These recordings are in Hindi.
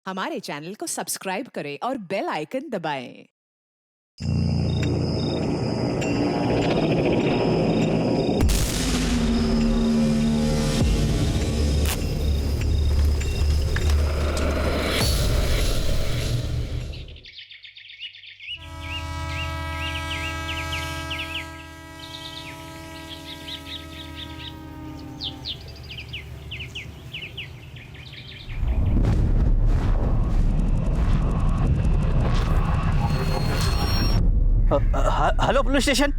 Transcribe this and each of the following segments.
हमारे चैनल को सब्सक्राइब करें और बेल आइकन दबाएं। Hello police station. तो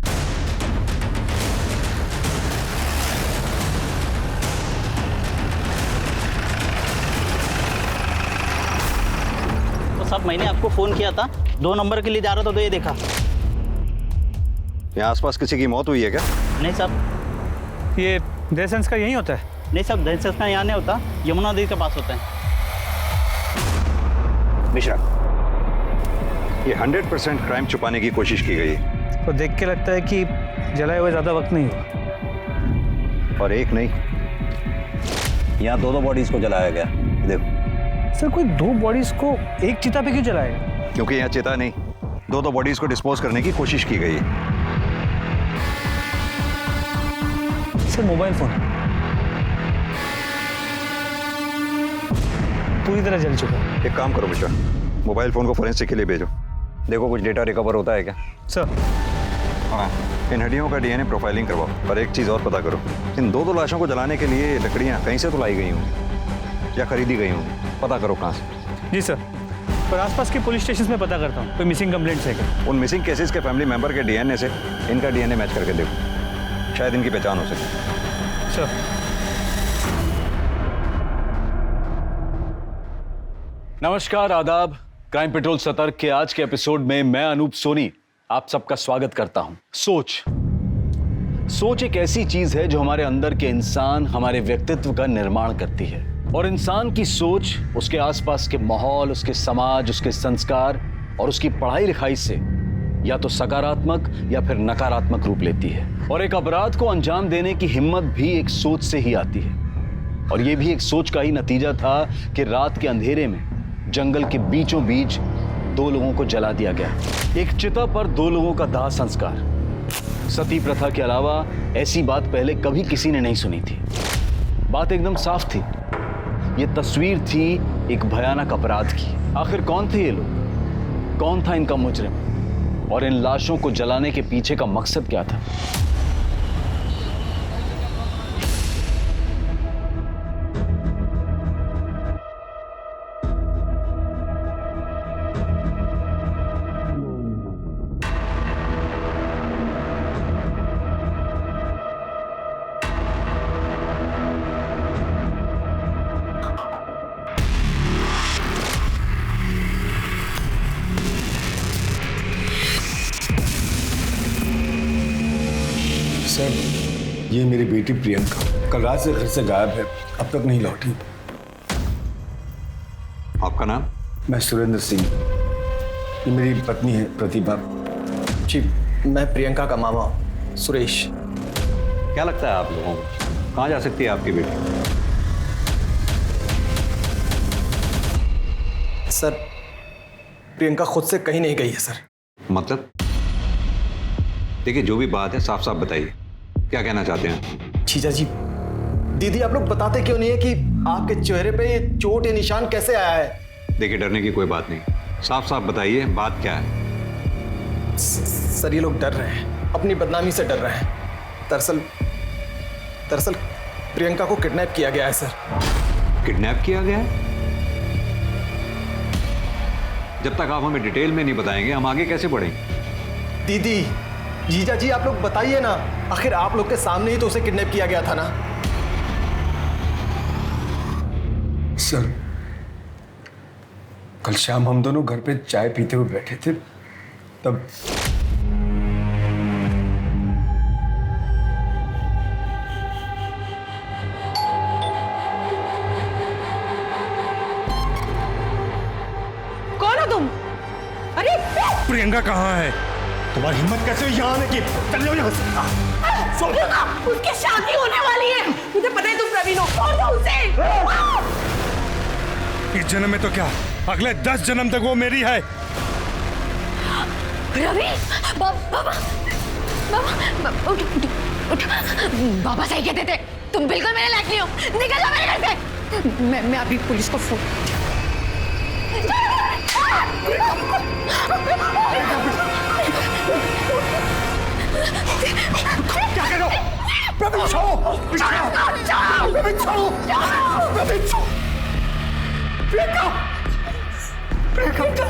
साहब मैंने आपको फोन किया था, 2 नंबर के लिए जा रहा था तो ये देखा। यहाँ आसपास किसी की मौत हुई है क्या? नहीं साहब। ये देसेंस का यही होता है? नहीं साहब, दहशत का यहाँ नहीं होता, यमुना नदी के पास होता है। मिश्रा, ये 100% क्राइम छुपाने की कोशिश की गई है। तो देख के लगता है कि जलाए हुए ज्यादा वक्त नहीं हुआ। और एक नहीं, यहाँ 2 बॉडीज को जलाया गया। देखो सर, कोई 2 बॉडीज को एक चिता पे क्यों जलाएगा? क्योंकि यहाँ चिता नहीं, 2 बॉडीज को डिस्पोज करने की कोशिश की गई है। सर मोबाइल फोन पूरी तरह जल चुका है। एक काम करो मिश्रा, मोबाइल फोन को फोरेंसिक के लिए भेजो। देखो कुछ डेटा रिकवर होता है क्या? सर हाँ, इन हड्डियों का डीएनए प्रोफाइलिंग करवाओ। और एक चीज़ और पता करो, इन 2 लाशों को जलाने के लिए लकड़ियाँ कहीं से तो लाई गई होंगी या खरीदी गई होंगी। पता करो कहाँ से। जी सर, पर आसपास के पुलिस स्टेशन में पता करता हूँ कोई मिसिंग कंप्लेंट्स है क्या। उन मिसिंग केसेस के फैमिली मेंबर के डीएनए से इनका डीएनए मैच करके देखो, शायद इनकी पहचान हो सके। सर नमस्कार, आदाब। क्राइम पेट्रोल सतर्क के आज के एपिसोड में मैं अनूप सोनी आप सबका स्वागत करता हूं। सोच एक ऐसी चीज है जो हमारे अंदर के इंसान, हमारे व्यक्तित्व का निर्माण करती है। और इंसान की सोच उसके आसपास के माहौल, उसके समाज, उसके संस्कार और उसकी पढ़ाई लिखाई से या तो सकारात्मक या फिर नकारात्मक रूप लेती है। और एक अपराध को अंजाम देने की हिम्मत भी एक सोच से ही आती है। और यह भी एक सोच का ही नतीजा था कि रात के अंधेरे में जंगल के बीचों बीच 2 लोगों को जला दिया गया। एक चिता पर 2 लोगों का दाह संस्कार। सती प्रथा के अलावा ऐसी बात पहले कभी किसी ने नहीं सुनी थी। बात एकदम साफ थी, ये तस्वीर थी एक भयानक अपराध की। आखिर कौन थे ये लोग? कौन था इनका मुजरिम? और इन लाशों को जलाने के पीछे का मकसद क्या था? सर, ये मेरी बेटी प्रियंका कल रात से घर से गायब है, अब तक नहीं लौटी। आपका नाम? मैं सुरेंद्र सिंह, ये मेरी पत्नी है प्रतिभा। जी, मैं प्रियंका का मामा सुरेश। क्या लगता है आप लोगों को, कहाँ जा सकती है आपकी बेटी? सर, प्रियंका खुद से कहीं नहीं गई है सर। मतलब? देखिए, जो भी बात है साफ साफ बताइए, क्या कहना चाहते हैं? जीजा जी, दीदी आप लोग बताते क्यों नहीं है कि आपके चेहरे पे ये चोट या निशान कैसे आया है? देखिए, डरने की कोई बात नहीं, साफ साफ बताइए बात क्या है। सर, ये लोग डर रहे हैं, अपनी बदनामी से डर रहे हैं। दरअसल प्रियंका को किडनैप किया गया है सर। किडनैप किया गया है? जब तक आप हमें डिटेल में नहीं बताएंगे हम आगे कैसे बढ़ेंगे? दीदी, जीजा जी आप लोग बताइए ना, आखिर आप लोग के सामने ही तो उसे किडनैप किया गया था ना। सर, कल शाम हम दोनों घर पे चाय पीते हुए बैठे थे, तब कौन हो तुम? अरे प्रियंका कहाँ है? तुम्हारी हिम्मत कैसे हुई यहाँ आने की? चल जाओ यहाँ से। उसकी शादी होने वाली है, मुझे पता है तुम प्रवीण हो। छोड़ दो उसे। इस जन्म में तो क्या अगले 10 जन्म तक वो मेरी है। रवि, बाबा, बाबा, उठ, उठ, उठ। बाबा सही कहते थे, तुम बिल्कुल मेरे लायक नहीं हो। निकल जाओ मेरे घर से। मैं अभी पुलिस को फोन। क्या कर रहे हो? प्रवीण छोड़ो! प्रवीण छोड़ो! प्रवीण छोड़ो! प्रियंका! प्रियंका!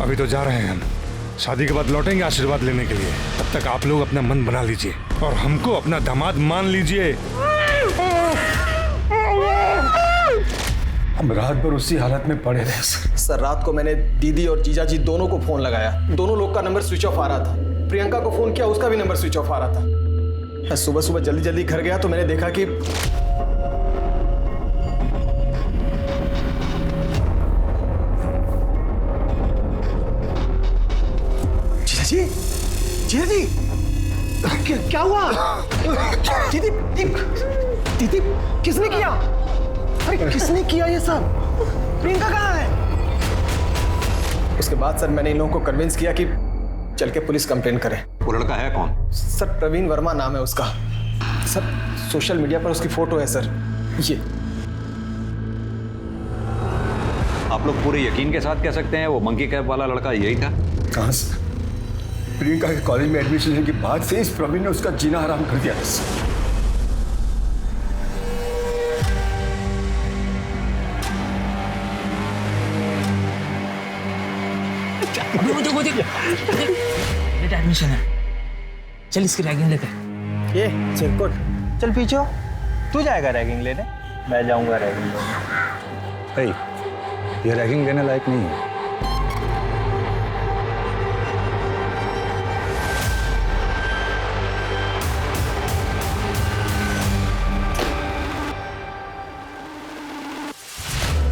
अभी तो जा रहे हैं हम, शादी के बाद लौटेंगे आशीर्वाद लेने के लिए। तब तक आप लोग अपना मन बना लीजिए और हमको अपना दामाद मान लीजिए। हम रात भर उसी हालत में पड़े रहे सर, रात को मैंने दीदी और जीजा जी दोनों को फोन लगाया। दोनों लोग का नंबर स्विच ऑफ आ रहा था। प्रियंका को फोन किया, उसका भी नंबर स्विच ऑफ आ रहा था। मैं सुबह सुबह जल्दी जल्दी घर गया तो मैंने देखा कि जीजा जी, क्या हुआ? दीदी, दीदी, किसने किया? अरे किसने किया ये सब? प्रियंका कहाँ है? उसके बाद सर मैंने इन लोगों को कन्विंस किया कि चल के पुलिस कंप्लेन करें। वो लड़का है कौन? सर प्रवीण वर्मा नाम है उसका। सर सोशल मीडिया पर उसकी फोटो है सर, ये। आप लोग पूरे यकीन के साथ कह सकते हैं वो मंकी कैप वाला लड़का यही था? कहाँ से? प्रियंका के कॉलेज में एडमिशन लेने के बाद से इस प्रवीण ने उसका जीना हराम कर दिया। मुझे एडमिशन है, चल इसकी रैगिंग लेते। ये चिरकुट, चल पीछे हो। तू जाएगा रैगिंग लेने? मैं जाऊंगा रैगिंग लेने। ये रैगिंग लेने लायक नहीं है।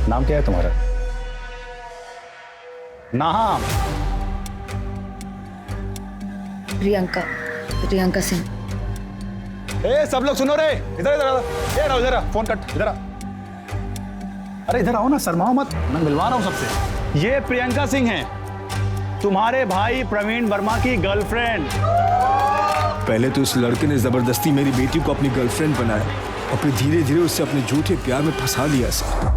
नाम क्या है तुम्हारा? नाम? प्रियंका सिंह। ए सब लोग सुनो रे, इधर इधर आओ। ये रहो, इधर आ, फोन कट, इधर आ। अरे इधर आओ ना, शर्माओ मत, मैं मिलवा रहा हूं सबसे। ये प्रियंका सिंह हैं, तुम्हारे भाई प्रवीण वर्मा की गर्लफ्रेंड। पहले तो इस लड़के ने जबरदस्ती मेरी बेटी को अपनी गर्लफ्रेंड बनाया और फिर धीरे धीरे उससे अपने झूठे प्यार में फंसा लिया सर।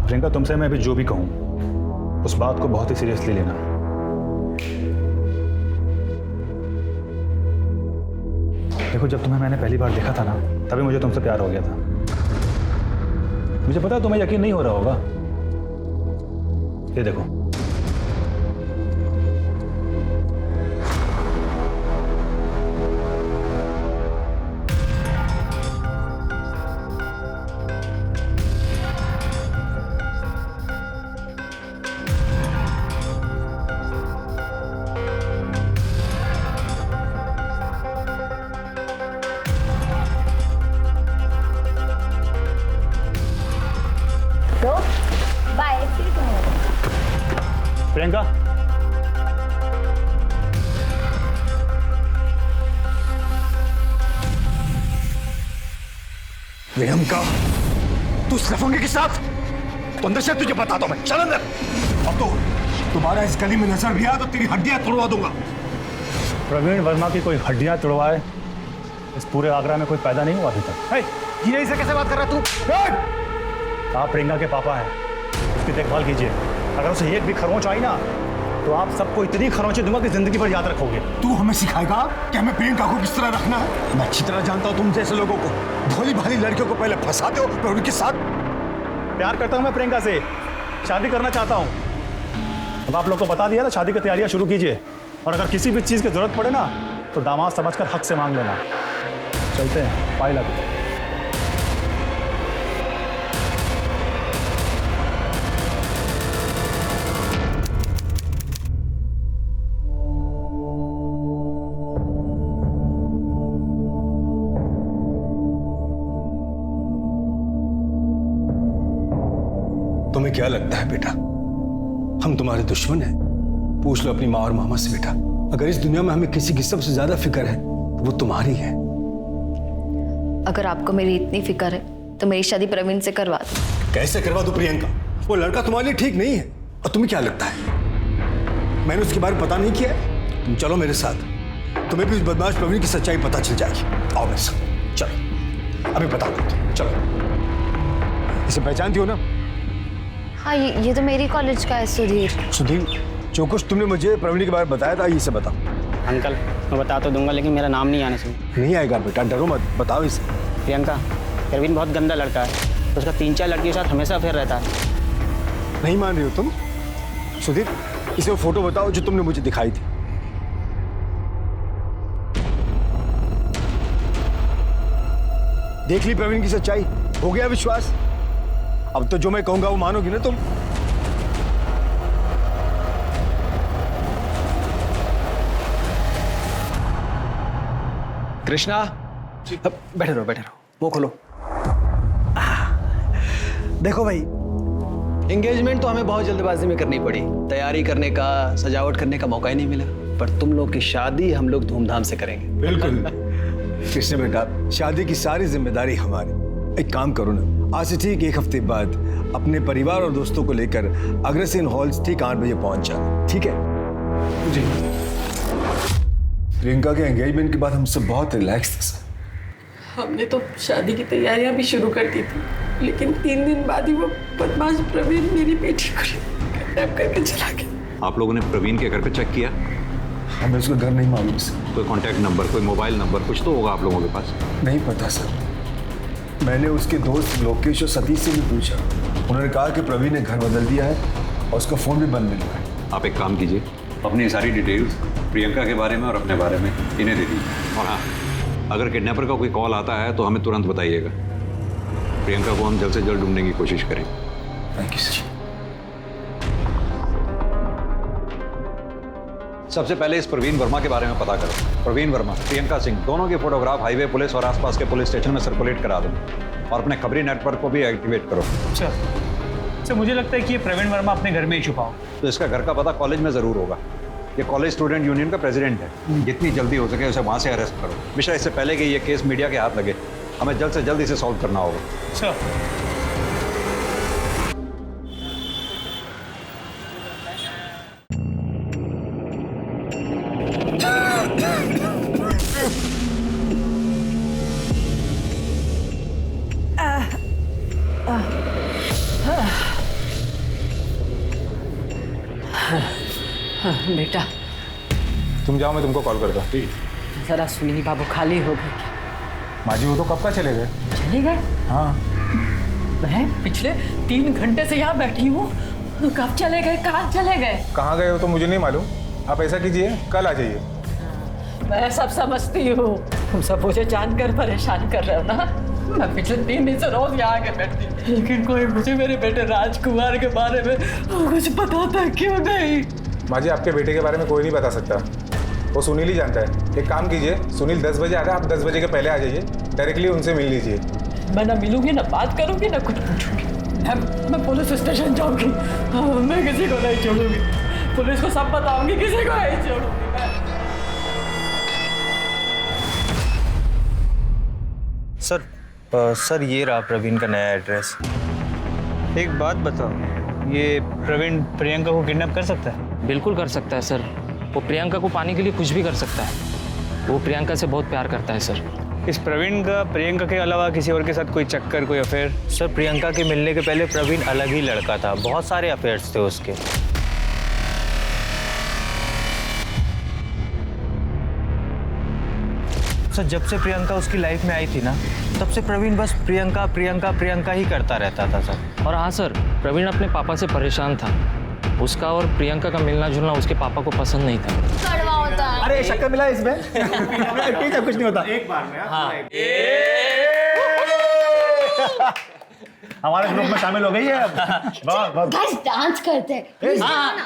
प्रियंका, तुमसे मैं अभी जो भी कहूं उस बात को बहुत ही सीरियसली लेना। देखो, जब तुम्हें मैंने पहली बार देखा था ना, तभी मुझे तुमसे प्यार हो गया था। मुझे पता है तुम्हें यकीन नहीं हो रहा होगा। ये देखो, बाय। प्रियंका, प्रियंका, तू उस लफंगे के साथ? तो अंदर से तुझे बताता हूं मैं, चल अंदर। अब तो तुम्हारा इस गली में नजर भी आया तो तेरी हड्डियां तोड़वा दूंगा। प्रवीण वर्मा की कोई हड्डियां तोड़वाए इस पूरे आगरा में कोई पैदा नहीं हुआ अभी तक। ये ऐसे कैसे बात कर रहा तू? आप प्रियंका के पापा हैं, उसकी देखभाल कीजिए। अगर उसे एक भी खरोंच आई ना, तो आप सबको इतनी खरोंचें दूंगा कि जिंदगी भर याद रखोगे। तू हमें सिखाएगा कि हमें प्रियंका को किस तरह रखना है? मैं अच्छी तरह जानता हूं तुम जैसे लोगों को। भोली भाली लड़कियों को पहले फंसाते हो, फिर उनके साथ। प्यार करता हूं मैं प्रियंका से, शादी करना चाहता हूं। अब आप लोग को बता दिया ना, शादी की तैयारियां शुरू कीजिए। और अगर किसी भी चीज की जरूरत पड़े ना, तो दामाद समझकर हक से मांग लेना। चलते हैं, पाई लगे। तुम्हें क्या लगता है बेटा, हम तुम्हारे दुश्मन हैं? पूछ लो अपनी माँ और मामा से बेटा। अगर इस दुनिया में हमें किसी की सबसे ज्यादा फिक्र है तो वो तुम्हारी है। अगर आपको मेरी इतनी फिक्र है तो मेरी शादी प्रवीण से करवा दो। कैसे करवा दूं प्रियंका? वो लड़का तुम्हारे लिए ठीक नहीं है। और तुम्हें क्या लगता है मैंने उसके बारे में पता नहीं किया है? तुम चलो मेरे साथ, तुम्हें भी उस बदमाश प्रवीण की सच्चाई पता चल जाएगी। आओ मेरे साथ, चलो अभी बता दो। चलो। इसे पहचानती हो ना? हाँ, ये तो मेरी कॉलेज का है, सुधीर। सुधीर, जो कुछ तुमने मुझे प्रवीण के बारे में बताया था, ये से बताओ। अंकल मैं बता तो दूंगा, लेकिन मेरा नाम नहीं आने से। नहीं आएगा बेटा, डरो मत, बताओ इसे। प्रियंका, प्रवीण बहुत गंदा लड़का है, उसका 3-4 लड़कियों के साथ हमेशा अफेयर रहता है। नहीं मान रही हो तुम? सुधीर, इसे वो फोटो बताओ जो तुमने मुझे दिखाई थी। देख ली प्रवीण की सच्चाई? हो गया विश्वास? अब तो जो मैं कहूंगा वो मानोगी ना तुम? कृष्णा, बैठे रहो, वो खोलो। देखो भाई, एंगेजमेंट तो हमें बहुत जल्दबाजी में करनी पड़ी। तैयारी करने का, सजावट करने का मौका ही नहीं मिला। पर तुम लोग की शादी हम लोग धूमधाम से करेंगे। बिल्कुल। कृष्ण बेटा, शादी की सारी जिम्मेदारी हमारी। एक काम करो ना, आज से ठीक 1 हफ्ते बाद अपने परिवार और दोस्तों को लेकर अग्रसेन हॉल्स ठीक 8 बजे पहुंच जाना, ठीक है? जी। प्रियंका के एंगेजमेंट के बाद हम सब बहुत रिलैक्स थे सर। हमने तो शादी की तैयारियां भी शुरू कर दी थी, लेकिन 3 दिन बाद ही वो बदमाश प्रवीण मेरी बेटी को किडनैप करके चला गया। आप लोगों ने प्रवीण के घर पे चेक किया? हमें उसका घर नहीं मालूम सर। कोई कांटेक्ट नंबर, कोई मोबाइल नंबर कुछ तो होगा आप लोगों के पास? नहीं पता सर। मैंने उसके दोस्त लोकेश और सतीश से भी पूछा, उन्होंने कहा कि प्रवीण ने घर बदल दिया है और उसका फोन भी बंद मिल रहा है। आप एक काम कीजिए, अपनी सारी डिटेल्स प्रियंका के बारे में और अपने बारे में इन्हें दे दीजिए। और हाँ, अगर किडनैपर का कोई कॉल आता है तो हमें तुरंत बताइएगा। प्रियंका को हम जल्द से जल्द ढूंढने की कोशिश करें। Thank you sir. सबसे पहले इस प्रवीण वर्मा के बारे में पता करो। प्रवीण वर्मा, प्रियंका सिंह, दोनों की फोटोग्राफ हाईवे पुलिस और आसपास के पुलिस स्टेशन में सर्कुलेट करा दो और अपने खबरी नेटवर्क को भी एक्टिवेट करो। अच्छा, मुझे लगता है कि ये प्रवीण वर्मा अपने घर में ही छुपा हो। तो इसका घर का पता कॉलेज में जरूर होगा। ये कॉलेज स्टूडेंट यूनियन का प्रेसिडेंट है। जितनी जल्दी हो सके उसे वहां से अरेस्ट करो। मिश्रा, इससे पहले कि ये केस मीडिया के हाथ लगे, हमें जल्द से जल्द इसे सॉल्व करना होगा। अच्छा। बेटा तुम जाओ, मैं तुमको कॉल करता हूँ। जरा सुनील बाबू खाली हो गए क्या? माँ जी वो तो कब का चले गए। चले गए? हाँ। मैं पिछले 3 घंटे से यहाँ बैठी हूँ। कब चले गए, कहाँ चले गए? कहाँ गए हो तो मुझे नहीं मालूम। आप ऐसा कीजिए, कल आ जाइए। मैं सब समझती हूँ, तुम सब मुझे जानकर परेशान कर रहे हो ना। मैं पिछले 3 दिन से रोज यहाँ आके बैठती, लेकिन कोई मुझे मेरे बेटे राजकुमार के बारे में कुछ बताता क्यों नहीं? माँ जी, आपके बेटे के बारे में कोई नहीं बता सकता, वो सुनील ही जानता है। एक काम कीजिए, सुनील 10 बजे आ रहा है, आप 10 बजे के पहले आ जाइए, डायरेक्टली उनसे मिल लीजिए। मैं ना मिलूंगी, ना बात करूंगी, ना कुछ पूछूंगी। मैं पुलिस स्टेशन जाऊंगी। मैं किसी को नहीं छोड़ूंगी, पुलिस को सब बताऊंगी, किसी को नहीं छोड़ूंगी। सर ये रहा प्रवीण का नया एड्रेस। एक बात बताओ, ये प्रवीण प्रियंका को किडनैप कर सकता है? बिल्कुल कर सकता है सर। वो प्रियंका को पाने के लिए कुछ भी कर सकता है। वो प्रियंका से बहुत प्यार करता है सर। इस प्रवीण का प्रियंका के अलावा किसी और के साथ कोई चक्कर, कोई अफेयर? सर प्रियंका के मिलने के पहले प्रवीण अलग ही लड़का था, बहुत सारे अफेयर्स थे उसके। सर जब से प्रियंका उसकी लाइफ में आई थी ना, तब से प्रवीण बस प्रियंका प्रियंका प्रियंका ही करता रहता था सर। और हाँ सर, प्रवीण अपने पापा से परेशान था। उसका और प्रियंका का मिलना जुलना उसके पापा को पसंद नहीं था। कड़वा होता है। अरे शक्कर मिला इसमें। ठीक है, कुछ नहीं होता। एक बार में हाँ। हमारे ग्रुप में शामिल हो गई है अब। बस डांस करते हैं।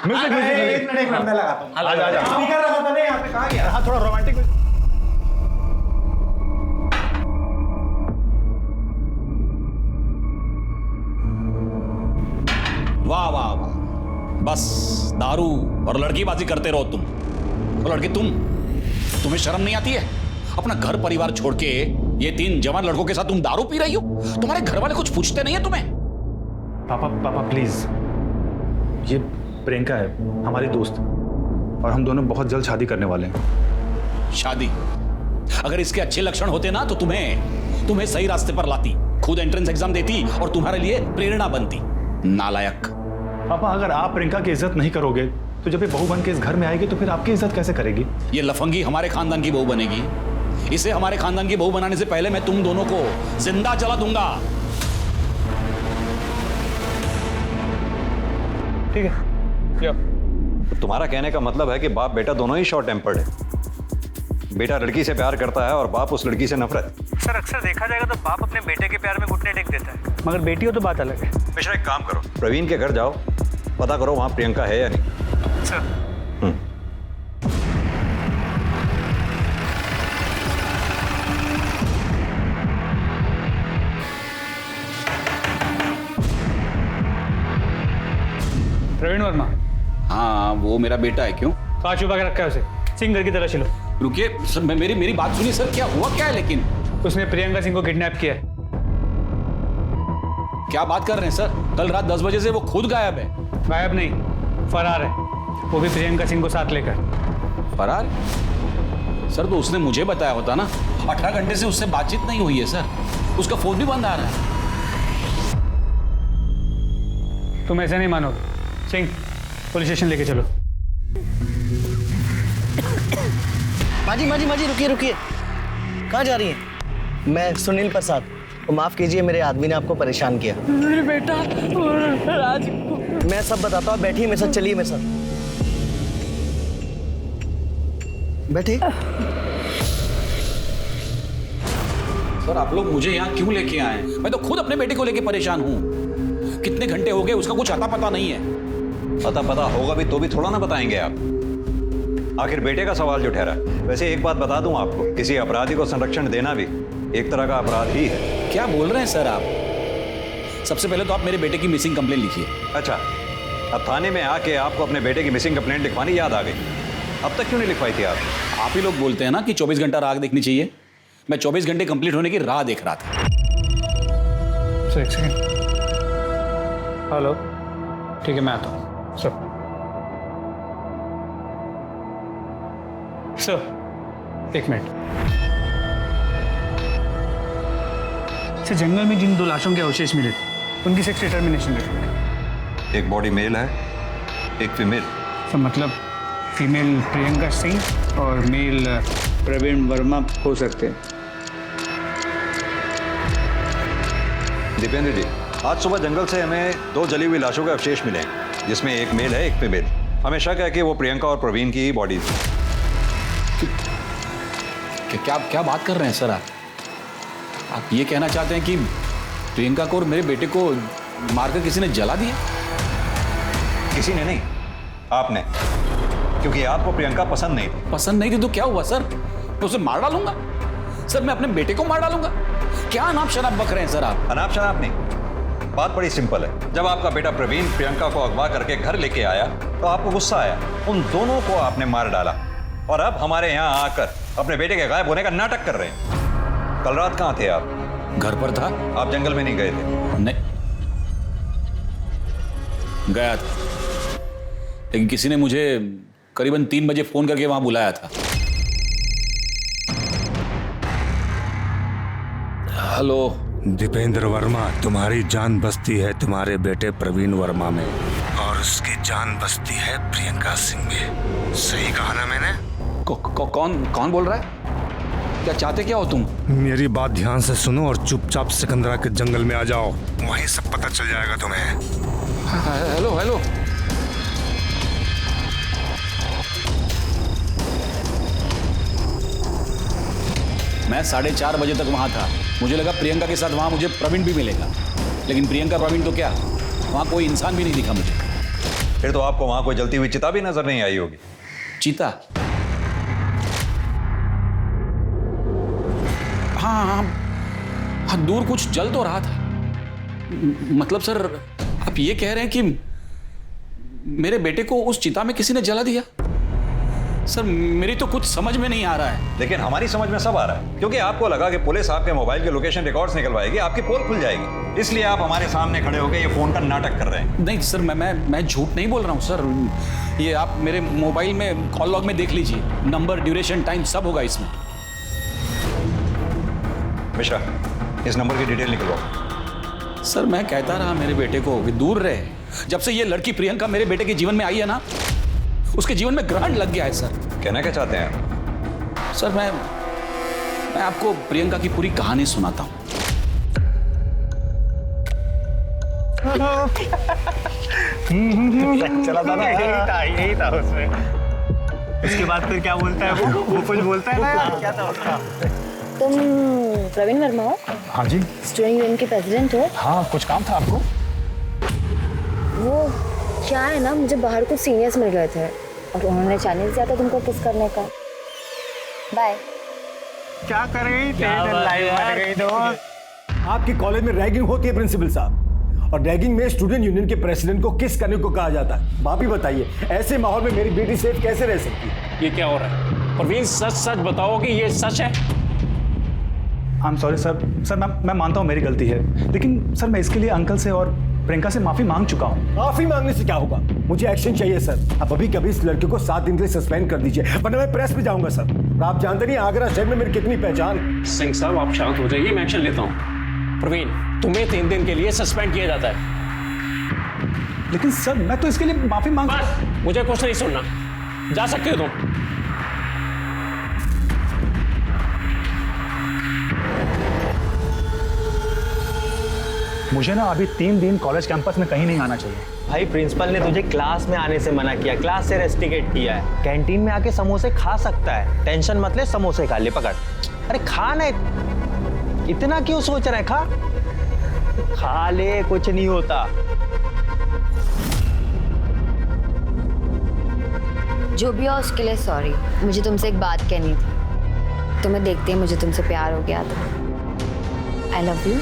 म्यूजिक एक मिनट मैं लगाता हूँ। आजा स्पीकर रखा था नहीं यहाँ पे, कहाँ गया? हाँ थोड़ा रोमांटिक। वाह वाह वाह, बस दारू और लड़कीबाजी करते रहो तुम। और लड़के तुम्हें शर्म नहीं आती है? अपना घर परिवार छोड़ के ये 3 जवान लड़कों के साथ तुम दारू पी रही हो? तुम्हारे घर वाले कुछ पूछते नहीं है तुम्हें? पापा प्लीज, ये प्रियंका है हमारी दोस्त, और हम दोनों बहुत जल्द शादी करने वाले हैं। शादी? अगर इसके अच्छे लक्षण होते ना तो तुम्हें सही रास्ते पर लाती, खुद एंट्रेंस एग्जाम देती और तुम्हारे लिए प्रेरणा बनती। नालायक। पापा, अगर आप प्रियंका की इज्जत नहीं करोगे तो जब ये बहू बन के इस घर में आएगी तो फिर आपकी इज्जत कैसे करेगी? ये लफंगी हमारे खानदान की बहू बनेगी। इसे हमारे खानदान की बहू बनाने से पहले मैं तुम दोनों को जिंदा जला दूंगा। ठीक है। तुम्हारा कहने का मतलब है कि बाप बेटा दोनों ही शॉर्ट टेम्पर्ड है। बेटा लड़की से प्यार करता है और बाप उस लड़की से नफरत। सर अक्सर देखा जाएगा तो बाप अपने बेटे के प्यार में घुटने टेक देता है, मगर बेटी हो तो बात अलग है। मिश्रा, एक काम करो, प्रवीण के घर जाओ, पता करो वहां प्रियंका है या नहीं। सर। प्रवीण वर्मा? हाँ, वो मेरा बेटा है। क्यों? कहाँ छुपा के रखा है उसे? सिंह घर की तलाशी लो। रुकिए सर, मेरी बात सुनिए सर। क्या हुआ क्या है? लेकिन उसने प्रियंका सिंह को किडनैप किया है। क्या बात कर रहे हैं सर? कल रात 10 बजे से वो खुद गायब है। गायब नहीं, फरार है, वो भी प्रियंका सिंह को साथ लेकर। फरार? सर तो उसने मुझे बताया होता ना। 18 घंटे से उससे बातचीत नहीं हुई है सर, उसका फोन भी बंद आ रहा है। तुम ऐसे नहीं मानोगे। सिंह, पुलिस स्टेशन लेके चलो। माजी रुकिए। कहाँ जा रही हैं? मैं सुनील प्रसाद। तो माफ कीजिए, मेरे आदमी ने आपको परेशान किया। मेरे बेटा राज को मैं सब बताता हूँ, बैठिए मेरे साथ, चलिए मेरे साथ बैठिए। सर आप लोग मुझे यहाँ क्यों लेके आए? मैं तो खुद अपने बेटे को लेके परेशान हूँ। कितने घंटे हो गए, उसका कुछ अता पता नहीं है। पता होगा भी तो भी थोड़ा ना बताएंगे आप। आखिर बेटे का सवाल जो ठहरा। वैसे एक बात बता दूं आपको, किसी अपराधी को संरक्षण देना भी एक तरह का अपराध ही है। क्या बोल रहे हैं सर आप? सबसे पहले तो आप मेरे बेटे की मिसिंग कंप्लेंट लिखिए। अच्छा, अब थाने में आके आपको अपने बेटे की मिसिंग कंप्लेंट लिखवानी याद आ गई। अब तक क्यों नहीं लिखवाई थी आप? आप ही लोग बोलते हैं ना कि 24 घंटा राह देखनी चाहिए। मैं 24 घंटे कंप्लीट होने की राह देख रहा था। एक सेकंड। हेलो, ठीक है मैं आता हूँ। Sir 1 minute. सर जंगल में जिन 2 लाशों के अवशेष मिले थे उनकी सेक्स डिटर्मिनेशन रिपोर्ट। एक बॉडी मेल है, एक फीमेल। सर मतलब फीमेल प्रियंका सिंह और मेल प्रवीण वर्मा हो सकते हैं। दीपेंद्र जी, आज सुबह जंगल से हमें 2 जली हुई लाशों के अवशेष मिले हैं, जिसमें एक मेल है, एक फीमेल। हमें शक है कि वो प्रियंका और प्रवीण की ही बॉडी थी। क्या बात कर रहे हैं सर आप ये कहना चाहते हैं कि प्रियंका को और मेरे बेटे को मारकर किसी ने जला दिया? किसी ने नहीं, आपने। क्योंकि आपको प्रियंका पसंद नहीं थी। पसंद नहीं थी तो क्या हुआ सर? मैं उसे मार डालूंगा सर, मैं अपने बेटे को मार डालूंगा। क्या अनाप शनाप बक रहे हैं सर आप? अनाप शनाप नहीं, बात बड़ी सिंपल है। जब आपका बेटा प्रवीण प्रियंका को अगवा करके घर लेके आया तो आपको गुस्सा आया, उन दोनों को आपने मार डाला, और अब हमारे यहाँ आकर अपने बेटे के गायब होने का नाटक कर रहे हैं। कल रात कहाँ थे आप? घर पर था। आप जंगल में नहीं गए थे? नहीं, गया था, लेकिन किसी ने मुझे करीबन 3 बजे फोन करके वहां बुलाया था। हेलो दीपेंद्र वर्मा, तुम्हारी जान बसती है तुम्हारे बेटे प्रवीण वर्मा में, और उसकी जान बसती है प्रियंका सिंह में। सही कहा ना मैंने? कौन बोल रहा है? क्या चाहते क्या हो तुम? मेरी बात ध्यान से सुनो और चुपचाप सिकंदरा के जंगल में आ जाओ, वहीं सब पता चल जाएगा तुम्हें। हेलो मैं 4:30 बजे तक वहां था। मुझे लगा प्रियंका के साथ वहां मुझे प्रवीण भी मिलेगा, लेकिन प्रियंका प्रवीण तो क्या, वहां कोई इंसान भी नहीं दिखा मुझे। फिर तो आपको वहां कोई जलती हुई चिता भी नजर नहीं आई होगी। चिता? हाँ, दूर कुछ जल तो रहा था। मतलब सर आप ये कह रहे हैं कि मेरे बेटे को उस चिता में किसी ने जला दिया? सर मेरी तो कुछ समझ में नहीं आ रहा है। लेकिन हमारी समझ में सब आ रहा है, क्योंकि आपको लगा कि पुलिस आपके मोबाइल के लोकेशन रिकॉर्ड्स निकलवाएगी, आपकी पोल खुल जाएगी, इसलिए आप हमारे सामने खड़े होकर ये फोन का नाटक कर रहे हैं। नहीं सर, मैं झूठ नहीं बोल रहा हूँ सर। ये आप मेरे मोबाइल में कॉल लॉग में देख लीजिए, नंबर, ड्यूरेशन, टाइम सब होगा इसमें। मिश्रा, इस नंबर की डिटेल निकलवाओ। सर मैं कहता रहा मेरे बेटे को कि दूर रहे। जब से ये लड़की प्रियंका मेरे बेटे के जीवन में आई है ना, उसके जीवन में ग्रहण लग गया है सर। कहना क्या चाहते हैं आप? सर मैं आपको प्रियंका की पूरी कहानी सुनाता हूँ। चला था ना, यही था उसमें। उसके बाद फिर क्या बोलता है वो कुछ बोलता है ना, क्या था उसका? तुम प्रवीण वर्मा हो? हाँ जी। स्टूडेंट यूनियन के प्रेसिडेंट हो? हाँ, कुछ काम था आपको? वो क्या है ना, मुझे बाहर कुछ सीनियर्स मिल गए थे और उन्होंने चैलेंज दिया था तुमको किस करने का। बाय। क्या कर रही थी? आपके कॉलेज में रैगिंग होती है प्रिंसिपल साहब, और रैगिंग में स्टूडेंट यूनियन के प्रेसिडेंट को किस करने को कहा जाता है? आप ही बताइए, ऐसे माहौल में मेरी बेटी सेफ कैसे रह सकती है? ये क्या हो रहा है? प्रवीण सच सच बताओ कि ये सच है? आई एम सॉरी सर, मैं मानता हूँ मेरी गलती है, लेकिन सर मैं इसके लिए अंकल से और प्रियंका से माफी मांग चुका हूँ। माफी मांगने से क्या होगा? मुझे एक्शन चाहिए सर। आप अभी कभी इस लड़के को 7 दिन के लिए सस्पेंड कर दीजिए, वरना मैं प्रेस में जाऊंगा सर। और आप जानते नहीं आगरा शहर में मेरी कितनी पहचान। सिंह साहब आप शांत हो जाइए, मैं एक्शन लेता हूँ। प्रवीण तुम्हें 3 दिन के लिए सस्पेंड किया जाता है। लेकिन सर मैं तो इसके लिए माफी मांग। बस मुझे कुछ नहीं सुनना, जा सकते हो तुम। मुझे ना अभी 3 दिन कॉलेज कैंपस में कहीं नहीं आना चाहिए। भाई प्रिंसिपल ने तुझे क्लास में आने से मना किया, क्लास से रेस्ट्रिकेट किया है। कैंटीन में आके समोसे खा सकता है, टेंशन मत ले, समोसे खा ले, पकड़। अरे खा ना, इतना क्यों सोच रहा है? खा ले, कुछ नहीं होता। जो भी हो उसके लिए सॉरी। मुझे तुमसे एक बात कहनी थी। तुम्हें देखते ही मुझे तुमसे प्यार हो गया था। I love you.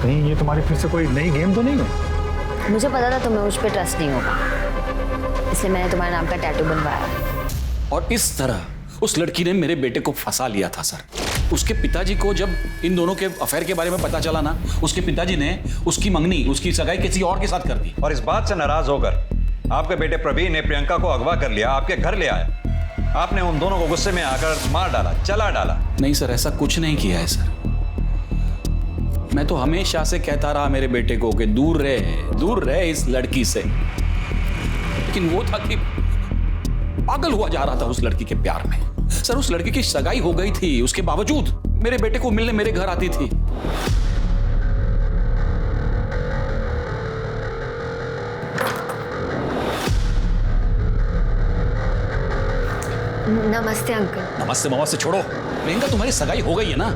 नहीं, ये तुम्हारी फिर से कोई नई गेम तो नहीं है? मुझे पता था तुम्हें मुझ पर ट्रस्ट नहीं होगा, इसलिए मैंने तुम्हारे नाम का टैटू बनवाया। और इस तरह उस लड़की ने मेरे बेटे को फंसा लिया था सर। उसके पिताजी को जब इन दोनों के अफेयर के बारे में पता चला ना, उसके पिताजी ने उसकी मंगनी, उसकी सगाई किसी और के साथ कर दी। और इस बात से नाराज होकर आपके बेटे प्रवीण ने प्रियंका को अगवा कर लिया, आपके घर ले आया। आपने उन दोनों को गुस्से में आकर मार डाला, जला डाला। नहीं सर, ऐसा कुछ नहीं किया है सर। मैं तो हमेशा से कहता रहा मेरे बेटे को कि दूर रहे इस लड़की से, लेकिन वो था कि पागल हुआ जा रहा था उस लड़की के प्यार में। सर उस लड़की की सगाई हो गई थी, उसके बावजूद मेरे बेटे को मिलने मेरे घर आती थी। नमस्ते अंकल। नमस्ते छोड़ो। प्रियंका तुम्हारी सगाई हो गई है ना,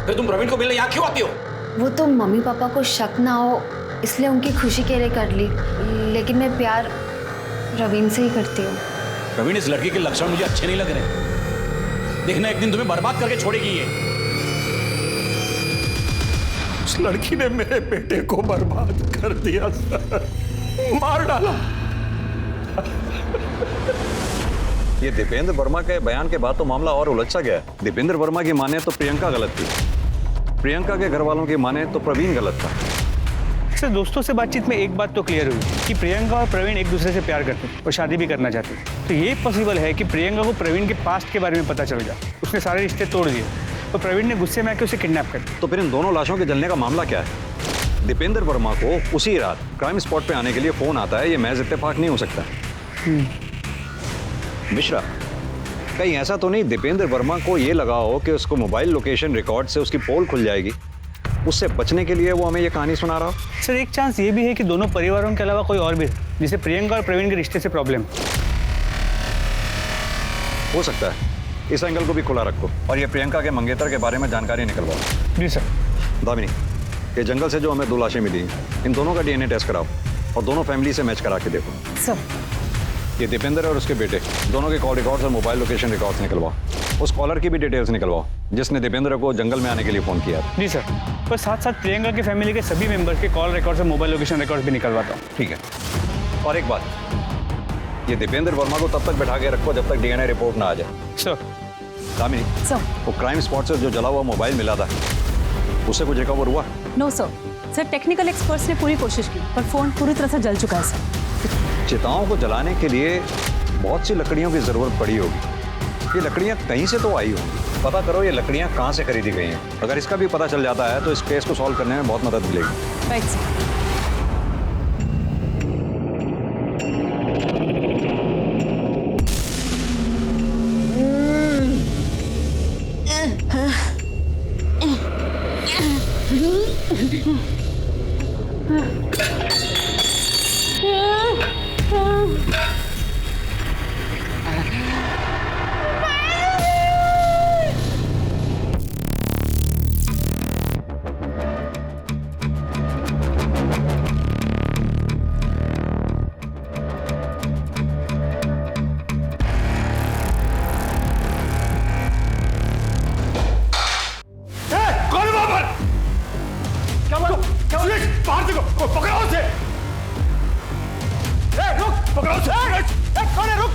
फिर तुम प्रवीण को मिलने यहाँ क्यों आती हो? वो तो मम्मी पापा को शक ना हो इसलिए उनकी खुशी के लिए कर ली, लेकिन मैं प्यार प्रवीण से ही करती हूँ। प्रवीण, इस लड़की के लक्षण मुझे अच्छे नहीं लग रहे। देखना एक दिन तुम्हें बर्बाद करके छोड़ेगी ये। उस लड़की ने मेरे बेटे को बर्बाद कर दिया सर, मार डाला। ये दीपेंद्र वर्मा के बयान के बाद तो मामला और उलझा गया। दीपेंद्र वर्मा की माने तो प्रियंका गलत थी, प्रियंका के घर वालों की माने तो प्रवीण गलत था। सर दोस्तों से बातचीत में एक बात तो क्लियर हुई कि प्रियंका और प्रवीण एक दूसरे से प्यार करते हैं और शादी भी करना चाहते हैं। तो ये पॉसिबल है कि प्रियंका को प्रवीण के पास्ट के बारे में पता चल गया, उसने सारे रिश्ते तोड़ दिए, तो प्रवीण ने गुस्से में आकर उसे किडनैप कर दिया। तो फिर इन दोनों लाशों के जलने का मामला क्या है? दीपेंद्र वर्मा को उसी रात क्राइम स्पॉट पे आने के लिए फोन आता है, ये महज इत्तेफाक नहीं हो सकता। मिश्रा, कहीं ऐसा तो नहीं दीपेंद्र वर्मा को ये लगा हो कि उसको मोबाइल लोकेशन रिकॉर्ड से उसकी पोल खुल जाएगी, उससे बचने के लिए वो हमें ये कहानी सुना रहा हो? सर एक चांस ये भी है कि दोनों परिवारों के अलावा कोई और भी है जिसे प्रियंका और प्रवीण के रिश्ते से प्रॉब्लम हो सकता है। इस एंगल को भी खुला रखो और ये प्रियंका के मंगेतर के बारे में जानकारी निकलवाओ। जी सर। दामिनी, ये जंगल से जो हमें 2 लाशें मिली, इन दोनों का DNA टेस्ट कराओ और दोनों फैमिली से मैच करा के देखो। सर ये दीपेंद्र और उसके बेटे दोनों के कॉल रिकॉर्ड्स और मोबाइल लोकेशन रिकॉर्ड्स निकलवाओ। उस कॉलर की भी डिटेल्स निकलवाओ जिसने दीपेंद्र को जंगल में आने के लिए फ़ोन किया था। जी सर, पर साथ साथ प्रियंका की फैमिली के सभी मेंबर के कॉल रिकॉर्ड्स और मोबाइल लोकेशन रिकॉर्ड्स भी निकलवाता हूँ। ठीक है। और एक बात, ये दीपेंद्र वर्मा को तब तक बैठा के रखो जब तक DNA रिपोर्ट ना आ जाए। सर। दामिनी सर। वो क्राइम स्पॉट से जो जला हुआ मोबाइल मिला था उससे कुछ रिकवर हुआ? नो सर टेक्निकल एक्सपर्ट्स ने पूरी कोशिश की पर फोन पूरी तरह से जल चुका है सर। चिताओं को जलाने के लिए बहुत सी लकड़ियों की जरूरत पड़ी होगी। ये लकड़ियां कहीं से तो आई होंगी। पता करो ये लकड़ियां कहाँ से खरीदी गई हैं। अगर इसका भी पता चल जाता है तो इस केस को सॉल्व करने में बहुत मदद मिलेगी। Right sir. बाहर देखो, पकड़ो उसे। रुक, पकड़ो उसे। कौन है? रुक।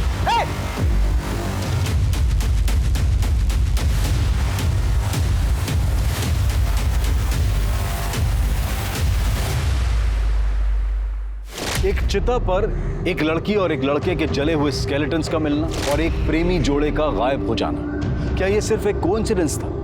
एक चिता पर एक लड़की और एक लड़के के जले हुए स्केलेटन्स का मिलना और एक प्रेमी जोड़े का गायब हो जाना, क्या ये सिर्फ एक कोइंसिडेंस था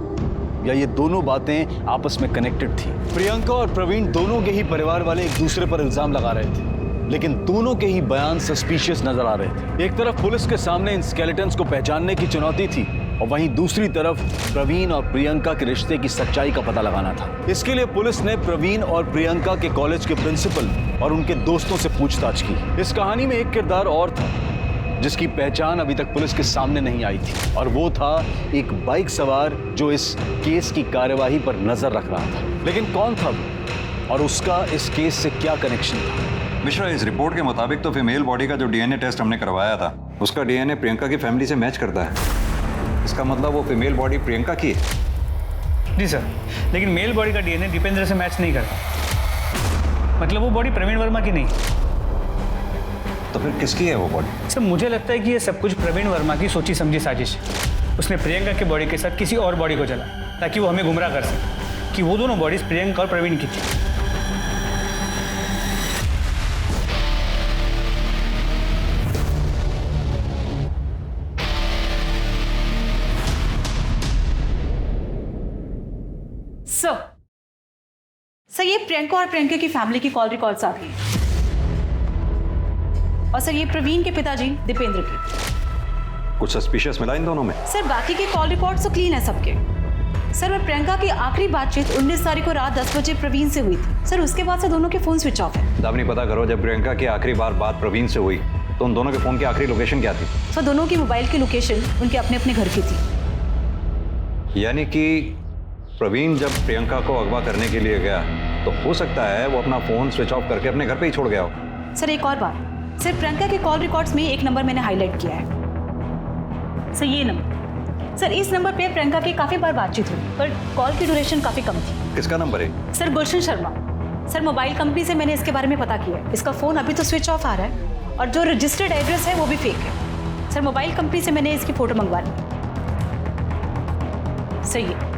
या ये दोनों बातें आपस में कनेक्टेड थी? प्रियंका और प्रवीण दोनों के ही परिवार वाले एक दूसरे पर इल्जाम लगा रहे थे, लेकिन दोनों के ही बयान सस्पिशियस नजर आ रहे थे। एक तरफ पुलिस के सामने इन स्केलेटन्स को पहचानने की चुनौती थी और वहीं दूसरी तरफ प्रवीण और प्रियंका के रिश्ते की सच्चाई का पता लगाना था। इसके लिए पुलिस ने प्रवीण और प्रियंका के कॉलेज के प्रिंसिपल और उनके दोस्तों से पूछताछ की। इस कहानी में एक किरदार और था जिसकी पहचान अभी तक पुलिस के सामने नहीं आई थी, और वो था एक बाइक सवार जो इस केस की कार्यवाही पर नजर रख रहा था। लेकिन कौन था वो और उसका इस केस से क्या कनेक्शन था? मिश्रा, इस रिपोर्ट के मुताबिक तो फीमेल बॉडी का जो DNA टेस्ट हमने करवाया था उसका DNA प्रियंका की फैमिली से मैच करता है। इसका मतलब वो फीमेल बॉडी प्रियंका की है। जी सर, लेकिन मेल बॉडी का DNA दीपेंद्र से मैच नहीं करता। मतलब वो बॉडी प्रवीण वर्मा की नहीं। तो फिर किसकी है वो बॉडी? सर मुझे लगता है कि ये सब कुछ प्रवीण वर्मा की सोची समझी साजिश है। उसने प्रियंका की बॉडी के साथ किसी और बॉडी को जला ताकि वो हमें गुमराह कर सके कि वो दोनों बॉडीज प्रियंका और प्रवीण की थी। सर ये प्रियंका और प्रियंका की फैमिली की कॉल रिकॉर्ड्स आ गई हैं। और सर ये प्रवीण के पिताजी दीपेंद्र के। कुछ सस्पिशियस मिला इन दोनों में? सर बाकी के कॉल रिकॉर्ड्स तो क्लीन है सबके। सर और प्रियंका की आखिरी बातचीत 19 तारीख को रात 10 बजे प्रवीण से हुई थी। सर उसके बाद से दोनों के फोन स्विच ऑफ है। दामिनी, पता करो जब प्रियंका की आखिरी बात प्रवीण से हुई तो उन दोनों के फोन की आखिरी लोकेशन क्या थी? सर दोनों की मोबाइल की लोकेशन उनके अपने अपने घर की थी। यानी कि प्रवीण जब प्रियंका को अगवा करने के लिए गया तो हो सकता है वो अपना फोन स्विच ऑफ करके अपने घर पे ही छोड़ गया हो। सर एक और बात, सर प्रियंका के कॉल रिकॉर्ड्स में एक नंबर मैंने हाईलाइट किया है। सर ये नंबर, सर इस नंबर पे प्रियंका की काफी बार बातचीत हुई पर कॉल की ड्यूरेशन काफी कम थी। किसका नंबर है? सर गुलशन शर्मा। सर मोबाइल कंपनी से मैंने इसके बारे में पता किया है। इसका फोन अभी तो स्विच ऑफ आ रहा है और जो रजिस्टर्ड एड्रेस है वो भी फेक है। सर मोबाइल कंपनी से मैंने इसकी फोटो मंगवा ली। सही है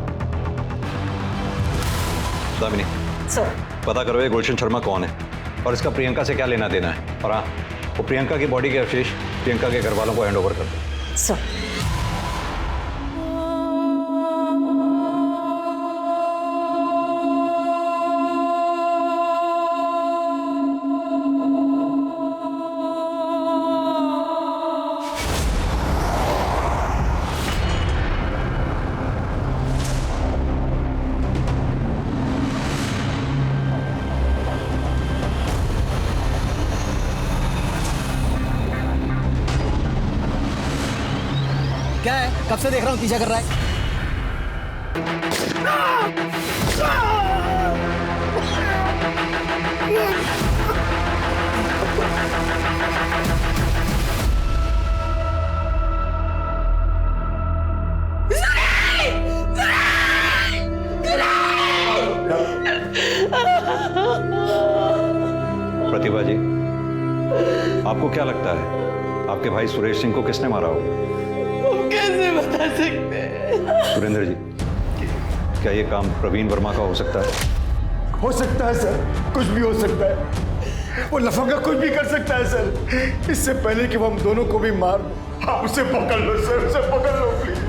दामिनी, सर पता करो ये गुलशन शर्मा कौन है और इसका प्रियंका से क्या लेना देना है। और हाँ, वो प्रियंका की बॉडी के अवशेष प्रियंका के घर वालों को हैंड ओवर कर दो। सर क्या है? कब से देख रहा हूँ पीछा कर रहा है। आपको क्या लगता है आपके भाई सुरेश सिंह को किसने मारा होगा? कैसे बता सकते हैं? सुरेंद्र जी, क्या ये काम प्रवीण वर्मा का हो सकता है? हो सकता है सर, कुछ भी हो सकता है। वो लफंगा कुछ भी कर सकता है सर। इससे पहले कि वो हम दोनों को भी मार दो, आप उसे पकड़ लो सर, उसे पकड़ लो प्लीज।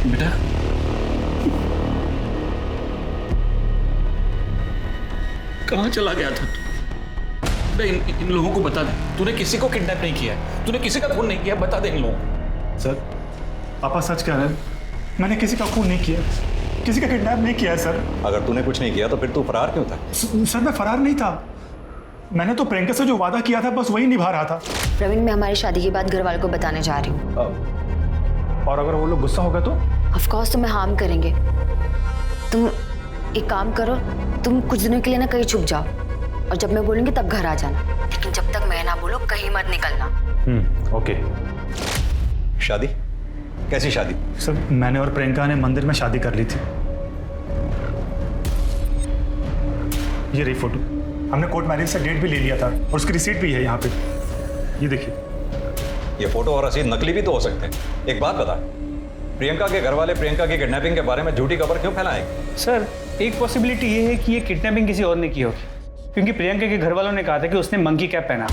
बेटा, कहाँ चला गया था तू? इन लोगों को बता दे, तूने किसी को किडनैप नहीं किया है, तूने किसी का खून नहीं किया, बता दे इन लोगों को। सर, पापा सच कह रहे हैं, मैंने किसी का खून नहीं किया, किसी का किडनैप नहीं किया है सर। अगर तूने कुछ नहीं किया तो फिर तू फरार क्यों था? सर, मैं फरार नहीं था। मैंने तो प्रियंका से जो वादा किया था बस वही निभा रहा था। प्रवीण, मैं हमारी शादी के बाद घर वालों को बताने जा रही हूँ। और अगर वो लोग गुस्सा होगा तो? ऑफ कोर्स तुम्हें हार्म करेंगे। तुम एक काम करो, तुम कुछ दिनों के लिए ना कहीं छुप जाओ, और जब मैं बोलूंगी तब घर आ जाना, लेकिन जब तक मैं ना बोलूं कहीं मत निकलना। ओके। शादी? कैसी शादी? सर, मैंने और प्रियंका ने मंदिर में शादी कर ली थी। ये रही फोटो, हमने कोर्ट मैरिज से डेट भी ले लिया था और उसकी रिसीट भी है यहाँ पे, ये देखिए। ये फोटो और रसीद नकली भी तो हो सकते हैं। एक बात बता, प्रियंका के घर वाले प्रियंका की किडनैपिंग के बारे में झूठी खबर क्यों फैलाएंगे? सर, एक पॉसिबिलिटी ये है कि ये किडनैपिंग किसी और ने की होगी, क्योंकि प्रियंका के घर वालों ने कहा था कि उसने मंकी कैप पहना।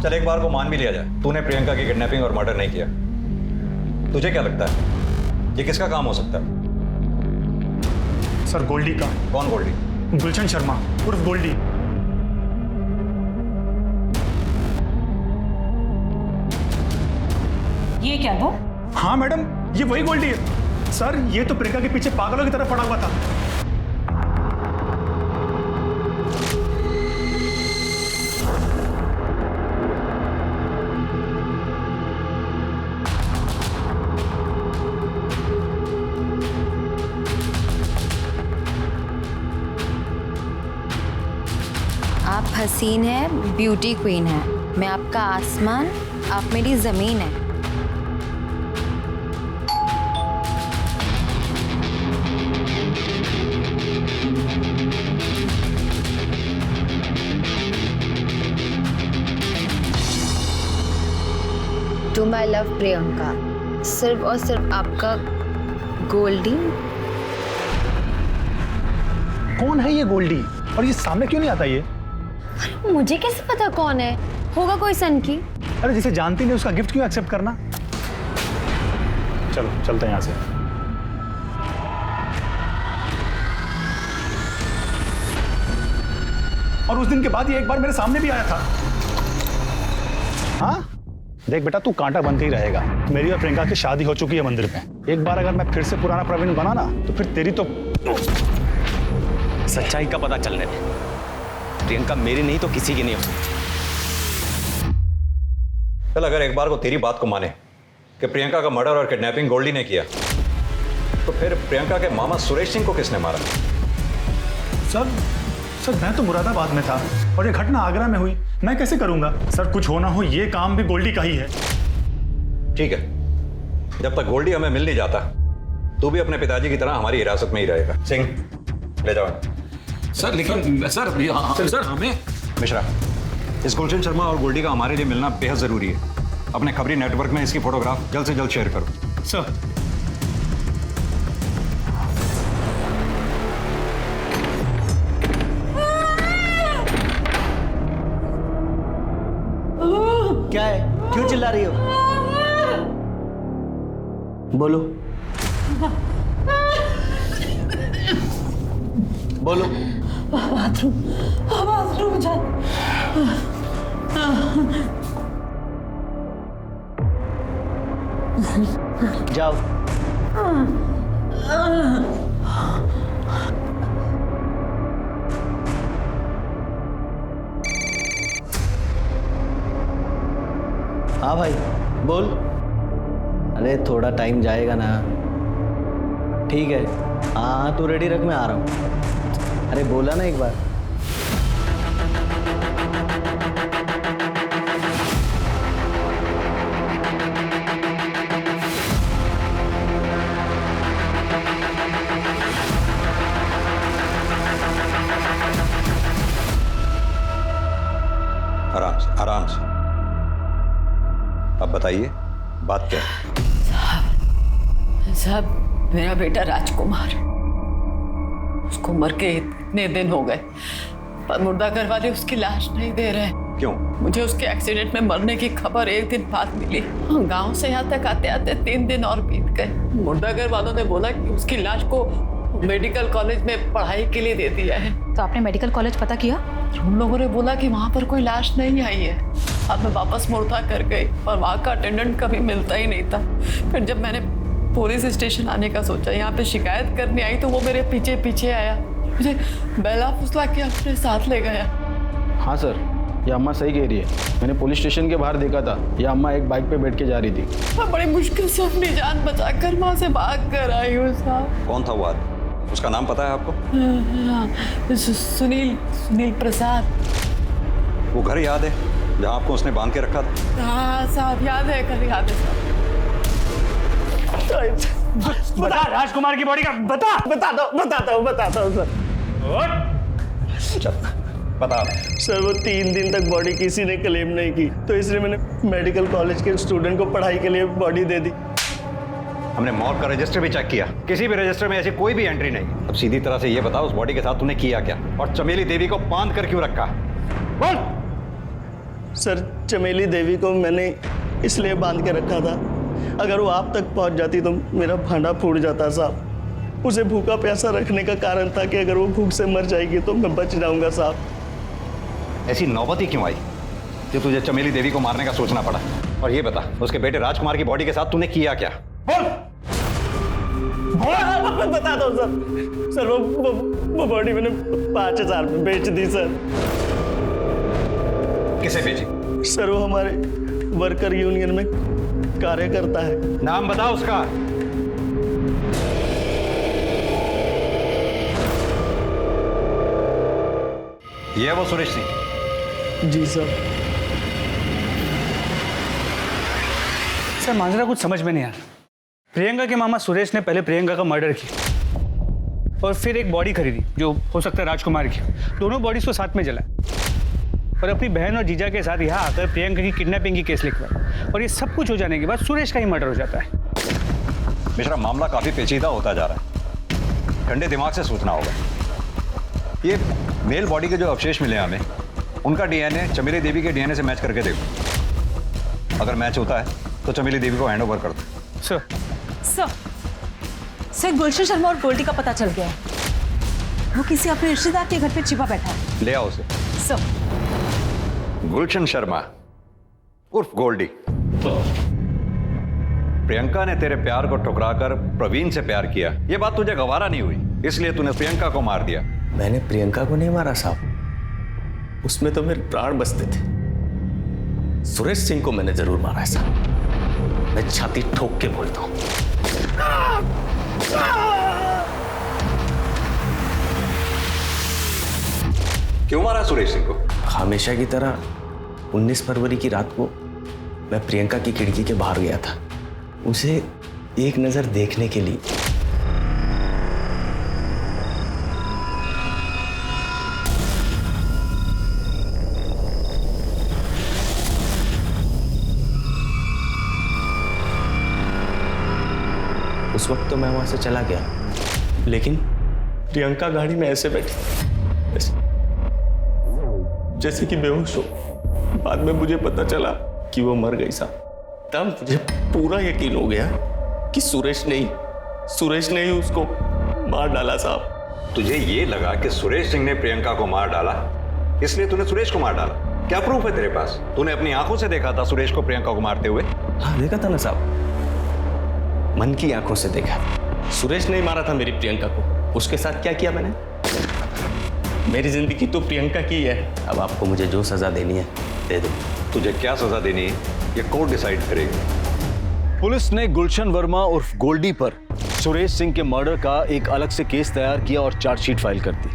चल, एक बार को मान भी लिया जाए, तूने प्रियंका की किडनैपिंग और मर्डर नहीं किया। तुझे क्या लगता है ये किसका काम हो सकता है? सर, गोल्डी का। कौन गोल्डी? गुलशन शर्मा उर्फ गोल्डी। ये क्या वो? हाँ मैडम, ये वही गोल्डी है। सर, ये तो प्रियंका के पीछे पागलों की तरह पड़ा हुआ था। आप हसीन है, ब्यूटी क्वीन है, मैं आपका आसमान, आप मेरी जमीन है। टू माई लव प्रियंका, सिर्फ और सिर्फ आपका गोल्डी। कौन है ये गोल्डी और ये सामने क्यों नहीं आता ये? मुझे कैसे पता कौन है? होगा कोई सन की। अरे जिसे जानती नहीं उसका गिफ्ट क्यों एक्सेप्ट करना? चलो चलते हैं यहाँ से। और उस दिन के बाद ये एक बार मेरे सामने भी आया था। हाँ देख बेटा, तू कांटा बनते ही रहेगा। मेरी और प्रियंका की शादी हो चुकी है मंदिर में। एक बार अगर मैं फिर से पुराना प्रवीण बना ना तो फिर तेरी तो सच्चाई का पता चलने दे। प्रियंका मेरी नहीं तो किसी की नहीं हो सकती। चल, अगर एक बार को तेरी बात को माने कि प्रियंका का मर्डर और किडनैपिंग गोल्डी ने किया, तो फिर प्रियंका के मामा सुरेश सिंह को किसने मारा? सर मैं तो मुरादाबाद में था और ये घटना आगरा में हुई, मैं कैसे करूंगा? सर, कुछ होना हो ये काम भी गोल्डी का ही है। ठीक है, जब तक गोल्डी हमें मिल नहीं जाता तू भी अपने पिताजी की तरह हमारी हिरासत में ही रहेगा। सिंह, ले जाओ। सर, लेकिन सर हमें मिश्रा, इस गुलशन शर्मा और गोल्डी का हमारे लिए मिलना बेहद जरूरी है। अपने खबरी नेटवर्क में इसकी फोटोग्राफ जल्द से जल्द शेयर करो। सर, क्या है? क्यों चिल्ला रही हो? बोलो बोलो। बाथरूम जा। जाओ। हाँ भाई बोल। अरे थोड़ा टाइम जाएगा ना। ठीक है। हाँ तू रेडी रख, मैं आ रहा हूँ। अरे बोला ना एक बार। आराम से। अब बताइए बात क्या है? साहब मेरा बेटा राजकुमार, उसको मर के इतने दिन हो गए, पर मुर्दाघर वाले उसकी लाश नहीं दे रहे। क्यों? मुझे उसके एक्सीडेंट में मरने की खबर एक दिन बाद मिली। गांव से यहाँ तक आते आते 3 दिन और बीत गए। मुर्दाघर वालों ने बोला कि उसकी लाश को मेडिकल कॉलेज में पढ़ाई के लिए दे दिया है। तो आपने मेडिकल कॉलेज पता किया? उन लोगों ने बोला कि वहाँ पर कोई लाश नहीं आई है। अब मैं वापस मुर्दा कर गई, पर वहाँ का अटेंडेंट कभी मिलता ही नहीं था। फिर जब मैंने पुलिस स्टेशन आने का सोचा, यहाँ पे शिकायत करने आई, तो वो मेरे पीछे पीछे आया, मुझे बेला फुसला के अपने साथ ले गया। हाँ सर, ये अम्मा सही कह रही है। मैंने पुलिस स्टेशन के बाहर देखा था, ये अम्मा एक बाइक पे बैठ के जा रही थी। मैं बड़ी मुश्किल से अपनी जान बचाकर वहाँ से भाग कर आई हूँ साहब। कौन था वो आदमी? उसका नाम पता है आपको? सुनील प्रसाद। वो घर याद है जहाँ आपको उसने बांध के रखा था? हाँ साहब याद है, घर याद है साहब। बता राजकुमार की बॉडी का बताता हूँ सर। चल बता। सर वो 3 दिन तक बॉडी किसी ने क्लेम नहीं की, तो इसलिए मैंने मेडिकल कॉलेज के स्टूडेंट को पढ़ाई के लिए बॉडी दे दी। हमने मौत का रजिस्टर भी चेक किया, किसी भी रजिस्टर में ऐसी कोई भी एंट्री नहीं। अब सीधी तरह से ये बता, उस बॉडी के साथ तूने किया क्या, और चमेली देवी को बांध कर क्यों रखा? बोल। सर चमेली देवी को मैंने इसलिए बांध के रखा था, अगर वो आप तक पहुंच जाती तो मेरा भांडा फूट जाता साहब। उसे भूखा प्यासा रखने का कारण था कि अगर वो भूख से मर जाएगी तो मैं बच जाऊंगा साहब। ऐसी नौबत ही क्यों आई जो तुझे चमेली देवी को मारने का सोचना पड़ा? और ये बता, उसके बेटे राजकुमार की बॉडी के साथ तूने किया क्या? बोल। बताता हूँ सर। सर वो बॉडी मैंने 5000 में बेच दी सर। किसे बेची? सर वो हमारे वर्कर यूनियन में कार्य करता है। नाम बता उसका। ये वो सुरेश सिंह? जी सर। सर मांजरा कुछ समझ में नहीं आया। प्रियंका के मामा सुरेश ने पहले प्रियंका का मर्डर किया और फिर एक बॉडी खरीदी जो हो सकता है राजकुमार की। दोनों बॉडीज को साथ में जलाया और अपनी बहन और जीजा के साथ यहाँ आकर प्रियंका की किडनैपिंग की केस लिखवाया। और ये सब कुछ हो जाने के बाद सुरेश का ही मर्डर हो जाता है। मिश्रा, मामला काफी पेचीदा होता जा रहा है, ठंडे दिमाग से सोचना होगा। ये मेल बॉडी के जो अवशेष मिले हमें, उनका डीएनए चमेली देवी के डीएनए से मैच करके देखो। अगर मैच होता है तो चमेली देवी को हैंड ओवर कर दो। सर गुलशन शर्मा और गोल्डी का पता चल गया है। वो किसी अपने रिश्तेदार के घर पे छिपा बैठा है। ले आओ उसे। सर गुलशन शर्मा उर्फ गोल्डी। प्रियंका ने तेरे प्यार को ठुकराकर प्रवीण से प्यार किया, ये बात तुझे गवारा नहीं हुई, इसलिए तूने प्रियंका को मार दिया। मैंने प्रियंका को नहीं मारा साहब, उसमें तो मेरे प्राण बसते थे। सुरेश सिंह को मैंने जरूर मारा है साहब, मैं छाती ठोक के बोलता हूं। क्यों मारा सुरेश सिंह को? हमेशा की तरह 19 फरवरी की रात को मैं प्रियंका की खिड़की के बाहर गया था, उसे एक नजर देखने के लिए। उस वक्त तो मैं वहां से चला गया, लेकिन प्रियंका गाड़ी में ऐसे बैठी जैसे कि बेहोश हो। बाद में मुझे पता चला कि वो मर गई साहब। तब मुझे पूरा यकीन हो गया कि सुरेश ने ही उसको मार डाला साहब। तुझे ये लगा कि सुरेश सिंह ने प्रियंका को मार डाला, इसलिए तूने सुरेश को मार डाला? क्या प्रूफ है तेरे पास? तूने अपनी आंखों से देखा था सुरेश को प्रियंका को मारते हुए? हाँ देखा था ना साहब, मन की आंखों से देखा। सुरेश ने मारा था मेरी प्रियंका को। उसके साथ क्या किया मैंने? मेरी जिंदगी तो प्रियंका की है। अब आपको मुझे जो सजा देनी है दे दो। तुझे क्या सजा देनी है ये कोर्ट डिसाइड करेगी। पुलिस ने गुलशन वर्मा उर्फ गोल्डी पर सुरेश सिंह के मर्डर का एक अलग से केस तैयार किया और चार्जशीट फाइल कर दी।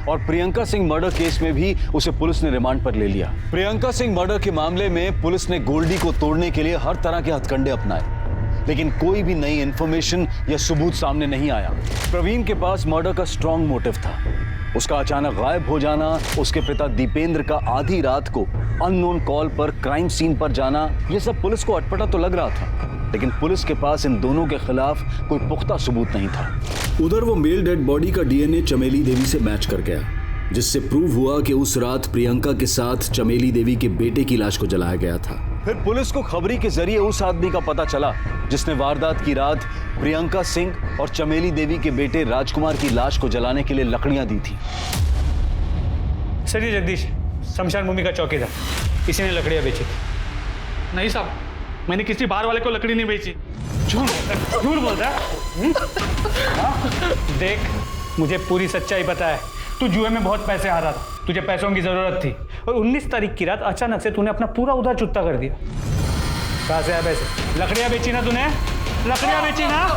और प्रियंका सिंह मर्डर केस में भी उसे पुलिस ने रिमांड पर ले लिया। प्रियंका सिंह मर्डर के मामले में पुलिस ने गोल्डी को तोड़ने के लिए हर तरह के हथकंडे अपनाए, लेकिन कोई भी नई इंफॉर्मेशन या सबूत सामने नहीं आया। प्रवीण के पास मर्डर का स्ट्रॉन्ग मोटिव था। उसका अचानक गायब हो जाना, उसके पिता दीपेंद्र का आधी रात को अननोन कॉल पर क्राइम सीन पर जाना, ये सब पुलिस को अटपटा तो लग रहा था, लेकिन पुलिस के पास इन दोनों के खिलाफ कोई पुख्ता सबूत नहीं था। उधर वो मेल डेड बॉडी का डीएनए चमेली देवी से मैच कर गया, जिससे प्रूव हुआ कि उस रात प्रियंका के साथ चमेली देवी के बेटे की लाश को जलाया गया था। फिर पुलिस को खबरी के जरिए उस आदमी का पता चला जिसने वारदात की रात प्रियंका सिंह और चमेली देवी के बेटे राजकुमार की लाश को जलाने के लिए लकड़ियां दी थी। सर ये जगदीश शमशान भूमि का चौकीदार, इसी ने लकड़ियां बेची। नहीं साहब, मैंने किसी बाहर वाले को लकड़ी नहीं बेची। झूठ बोल रहा है। देख, मुझे पूरी सच्चाई पता है। तू जुए में बहुत पैसे हारा था, तुझे पैसों की जरूरत थी, और 19 तारीख की रात अचानक से तूने अपना पूरा उधार चुकता कर दिया। कहाँ से आया पैसे? लकड़ियां बेची ना तूने? लकड़ियां बेची ना?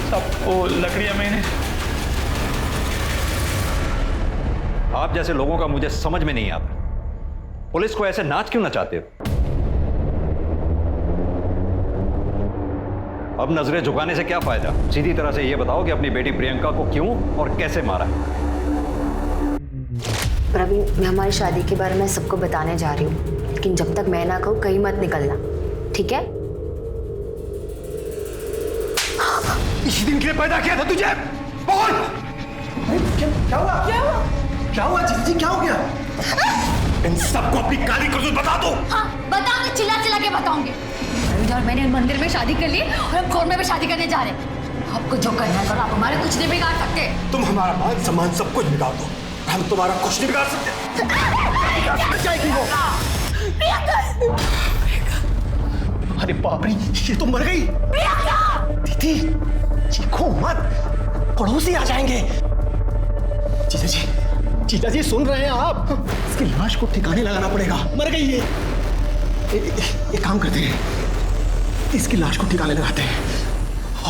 सब वो लकड़ियां मैंने। आप जैसे लोगों का मुझे समझ में नहीं आता, पुलिस को ऐसे नाच क्यों नचाते हो? अब नजरें झुकाने से क्या फायदा? सीधी तरह से यह बताओ कि अपनी बेटी प्रियंका को क्यों और कैसे मारा। प्रवीण, मैं हमारी शादी के बारे में सबको बताने जा रही हूँ, लेकिन जब तक मैं ना कहूँ कहीं मत निकलना, ठीक है? इसी दिन के लिए पैदा किया था तुझे। बोल। क्या हुआ? क्या हुआ? क्या हुआ जीजी, क्या हो गया? इन सबको अपनी काली करतूत बता दो। हाँ, बताऊंगी, चिल्ला चिल्ला के बताऊंगी। और मैंने मंदिर में शादी कर ली और हम कोर्ट में भी शादी करने जा रहे हैं। आपको जो करना है करो, आप हमारे कुछ नहीं बिगाड़ सकते। तुम हमारा मान सम्मान सब कुछ बिगाड़ दो, हम तुम्हारा कुछ नहीं बिगाड़ सकते। अरे बाप रे, ये तो मर गई। दीदी चीखो मत, पड़ोसी आ जाएंगे। जीजा जी सुन रहे हैं आप? इसकी लाश को ठिकाने लगाना पड़ेगा, मर गई ये। एक काम करते हैं, इसकी लाश को ठिकाने लगाते हैं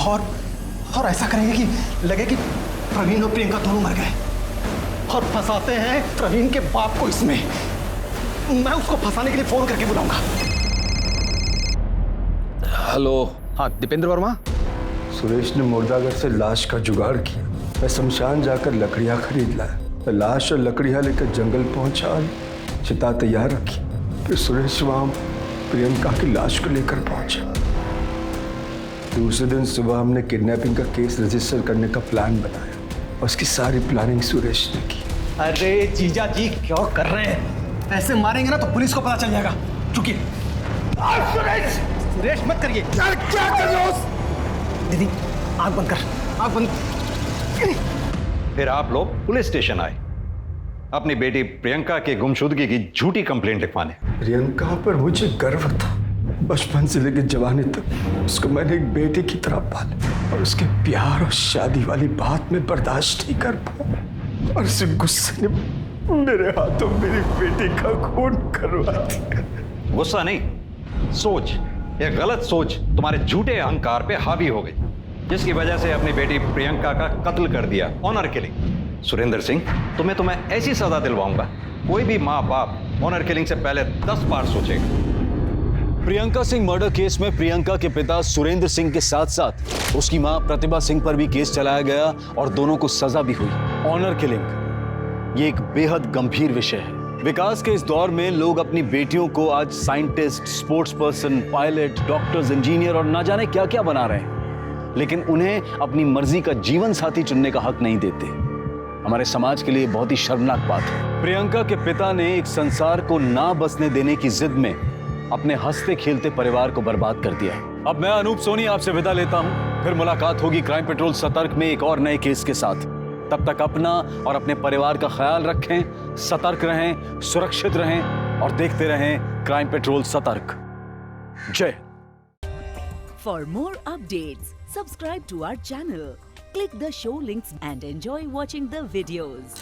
और ऐसा करेंगे कि लगे कि प्रवीण और प्रियंका दोनों मर गए, और फंसाते हैं प्रवीण के बाप को इसमें। मैं उसको फंसाने के लिए फोन करके बुलाऊंगा। हेलो। हाँ, दीपेंद्र वर्मा। सुरेश ने मुर्दाघर से लाश का जुगाड़ किया। मैं शमशान जाकर लकड़ियां खरीद लाया। मैं लाश और लकड़ियां लेकर जंगल पहुंचा, चिता तैयार रखी। फिर सुरेश वहां प्रियंका की लाश को लेकर पहुंचा। दूसरे दिन सुबह हमने किडनैपिंग का केस रजिस्टर करने का प्लान बनाया। उसकी सारी प्लानिंग सुरेश ने की। अरे जीजा जी क्या कर रहे हैं? ऐसे मारेंगे ना तो पुलिस को पता चल जाएगा। चुकिए। सुरेश मत करिए। क्या कर रहे हो? दीदी आंख बंद कर, आंख बंद। फिर आप लोग पुलिस स्टेशन आए अपनी बेटी प्रियंका के गुमशुदगी की झूठी कंप्लेंट लिखवाने। प्रियंका पर मुझे गर्व था। बचपन से लेकर जवानी तक उसको मैंने एक बेटी की तरह पाला, और उसके प्यार और शादी वाली बात में बर्दाश्त नहीं कर पाया, और उस गुस्से ने मेरे हाथों मेरी बेटी का खून करवा दिया। गुस्सा नहीं, सोच, एक गलत सोच तुम्हारे झूठे अहंकार पे हावी हो गई, जिसकी वजह से अपनी बेटी प्रियंका का कत्ल कर दिया, ऑनर किलिंग। सुरेंद्र सिंह, तुम्हें ऐसी सजा दिलवाऊंगा, कोई भी माँ बाप ऑनर किलिंग से पहले 10 बार सोचेगा। प्रियंका सिंह मर्डर केस में प्रियंका के पिता सुरेंद्र सिंह के साथ साथ उसकी मां प्रतिभा सिंह पर भी केस चलाया गया, और दोनों को सजा भी हुई। ऑनर किलिंग ये एक बेहद गंभीर विषय है। विकास के इस दौर में लोग अपनी बेटियों को आज scientist, sports person, pilot, doctors, engineer और ना जाने क्या क्या बना रहे हैं, लेकिन उन्हें अपनी मर्जी का जीवन साथी चुनने का हक नहीं देते। हमारे समाज के लिए बहुत ही शर्मनाक बात है। प्रियंका के पिता ने एक संसार को ना बसने देने की जिद में अपने हंसते खेलते परिवार को बर्बाद कर दिया। अब मैं अनूप सोनी आपसे विदा लेता हूं, फिर मुलाकात होगी क्राइम पेट्रोल सतर्क में एक और नए केस के साथ। तब तक अपना और अपने परिवार का ख्याल रखें, सतर्क रहें, सुरक्षित रहें और देखते रहें क्राइम पेट्रोल सतर्क। जय। For more updates, subscribe to our channel, click the show links and enjoy watching the videos.